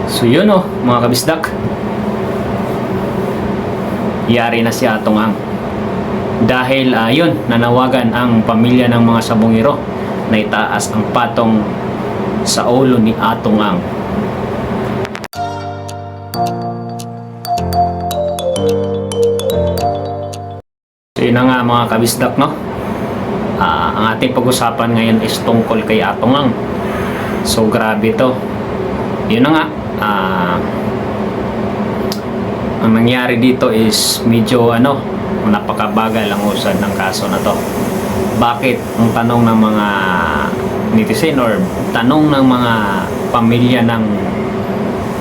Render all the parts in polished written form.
So yun mga kabisdak. Yari na si Atong Ang. Dahil yun, nanawagan ang pamilya ng mga sabongero na itaas ang patong sa ulo ni Atong Ang. So yun na nga mga kabisdak, no? Ang ating pag-usapan ngayon is tungkol kay Atong Ang. So grabe to. Yun na nga, ang nangyari dito is medyo napakabagal ang usad ng kaso na to. Bakit? Ang tanong ng mga netizen or tanong ng mga pamilya ng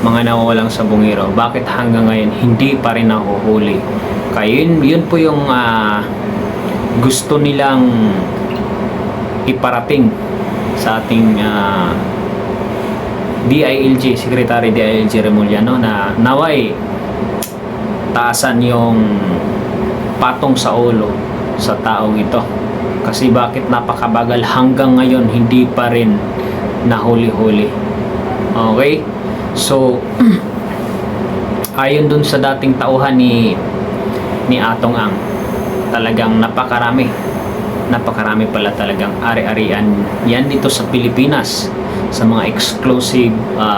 mga nawawalang sabongero, bakit hanggang ngayon hindi pa rin nahuhuli? Kaya yun po yung gusto nilang iparating sa ating DILG, Secretary DILG Remuliano, na naway taasan yung patong sa ulo sa taong ito. Kasi bakit napakabagal hanggang ngayon hindi pa rin nahuli-huli. Okay? So ayon dun sa dating tauhan ni Atong Ang, talagang napakarami pala talagang ari-arian yan dito sa Pilipinas sa mga exclusive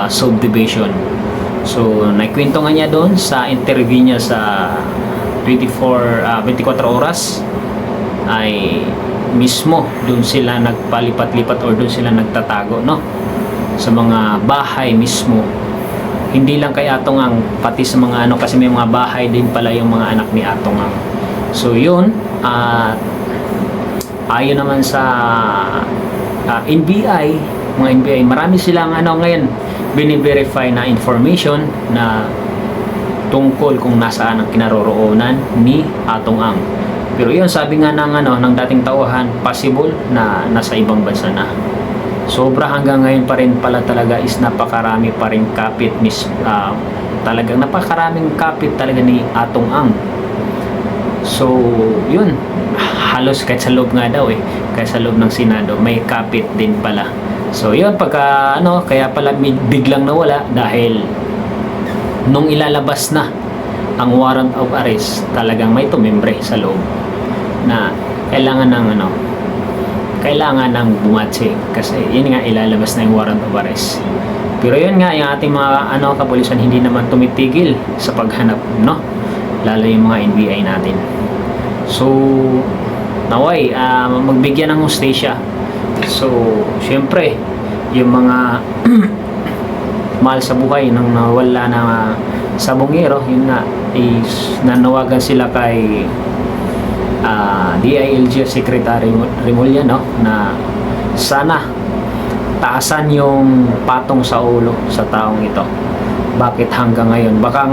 subdivision. So naikwento nga niya doon sa interview niya sa 24 oras ay mismo doon sila nagpalipat-lipat or doon sila nagtatago, no, sa mga bahay mismo. Hindi lang kay Atong Ang, pati sa mga kasi may mga bahay din pala yung mga anak ni Atong Ang. So yun, ayon naman sa NBI, mga NBI, marami silang ngayon bini-verify na information na tungkol kung nasaan ang kinaroroonan ni Atong Ang. Pero yun, sabi nga ng dating tauhan, possible na nasa ibang bansa na. Sobra hanggang ngayon pa rin pala talaga is napakarami pa rin kapit talagang napakaraming kapit talaga ni Atong Ang. So yun, halos kahit sa loob nga daw kahit sa loob ng Senado may kapit din pala. So yun, pagka kaya pala biglang nawala dahil nung ilalabas na ang warrant of arrest, talagang may tumimbre sa loob na kailangan ng bumatse kasi yun nga, ilalabas na yung warrant of arrest. Pero yun nga, yung ating mga kapulisan hindi naman tumitigil sa paghanap, no, lalo yung mga NBI natin. So naway magbigyan ng hustisya. So syempre yung mga mahal sa buhay nang nawala na sabongero, yun nga is nanawagan sila kay DILG Secretary Remuliano na sana taasan yung patong sa ulo sa taong ito. Bakit hanggang ngayon? Baka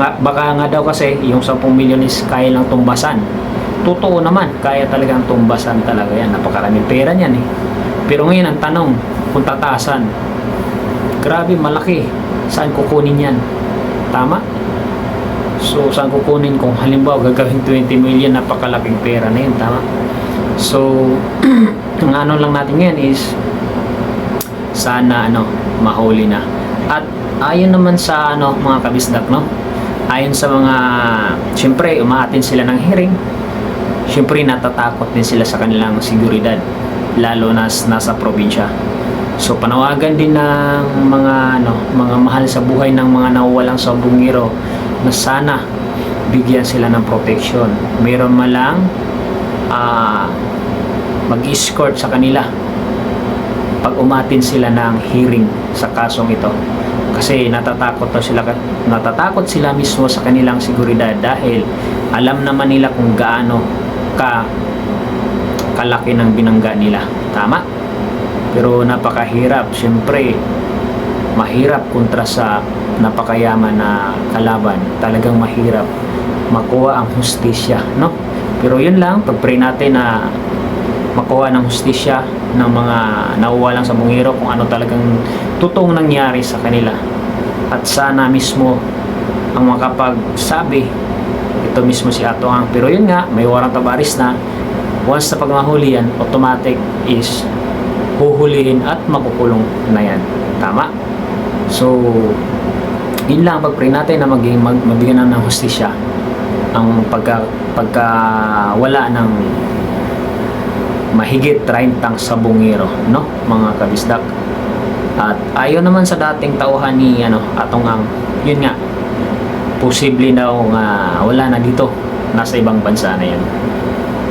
nga daw kasi yung 10 milyon is kaya lang tumbasan. Totoo naman, kaya talagang tumbasan talaga yan. Napakaraming pera niyan Pero ngayon ang tanong, kung tataasan, grabe, malaki. Saan kukunin yan? Tama? So saan kukunin kung halimbawa gagawin 20 million, napakalaking pera na yun, tama? So ang lang natin ngayon is sana mahuli na. At ayon naman sa mga kabisdak, no, ayon sa mga, syempre umaattend sila ng hearing, syempre natatakot din sila sa kanilang seguridad, lalo na nasa probinsya. So panawagan din ng mga mahal sa buhay ng mga nawawalang sabongero na sana bigyan sila ng protection. Meron man lang mag-escort sa kanila pag umatin sila ng hearing sa kasong ito. Kasi natatakot sila mismo sa kanilang seguridad dahil alam naman nila kung gaano kalaki ng binangga nila. Tama? Pero napakahirap, syempre mahirap kontra sa napakayaman na kalaban. Talagang mahirap makuha ang hustisya, no? Pero yun lang, pag-pray natin na makuha ng hustisya ng mga nawawalang sabongero kung ano talagang totoong nangyari sa kanila. At sana mismo ang makapagsabi ito mismo si Atong Ang. Pero yun nga, may warrant of arrest na. Once na pag mahuli yan, automatic is huhulihin at makukulong na yan. Tama? So yun lang, pag-pray natin na mabigyan na ng hustisya ang pagka wala ng mahigit 30 sabungero, no, mga kabisdak. At ayon naman sa dating tauhan ni Atong Ang, yun nga, posible daw nga wala na dito, nasa ibang bansa na yan.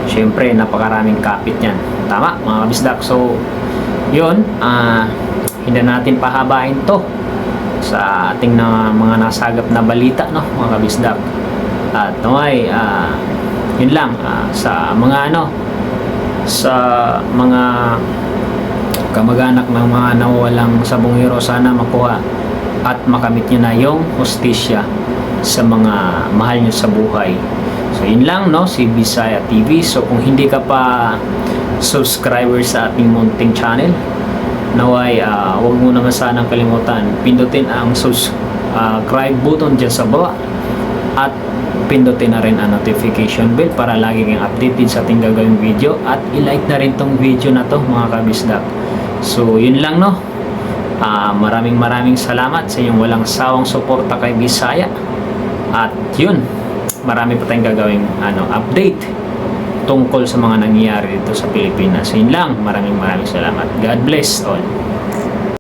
Syempre napakaraming kapit yan, tama mga kabisdak. So yun, hindi natin pahabain to sa ating mga nasagap na balita, no, mga kabisdak. At naway, yun lang, sa mga sa mga kamag-anak ng mga nawawalang sabongero, sana makuha at makamit nyo na yung hustisya sa mga mahal nyo sa buhay. So yun lang, no, si Bisaya TV. So kung hindi ka pa subscriber sa ating munting channel, naway huwag mo naman sanang kalimutan pindutin ang subscribe button dyan sa baba at pindutin na rin ang notification bell para lagi kang updated sa ating gagawing video, at i-like na rin tong video na to, mga kabisdak. So yun lang, no, maraming salamat sa inyong walang sawang suporta kay Bisaya. At yun, marami pa tayong gagawing update tungkol sa mga nangyayari dito sa Pilipinas. Yun lang, maraming salamat. God bless all.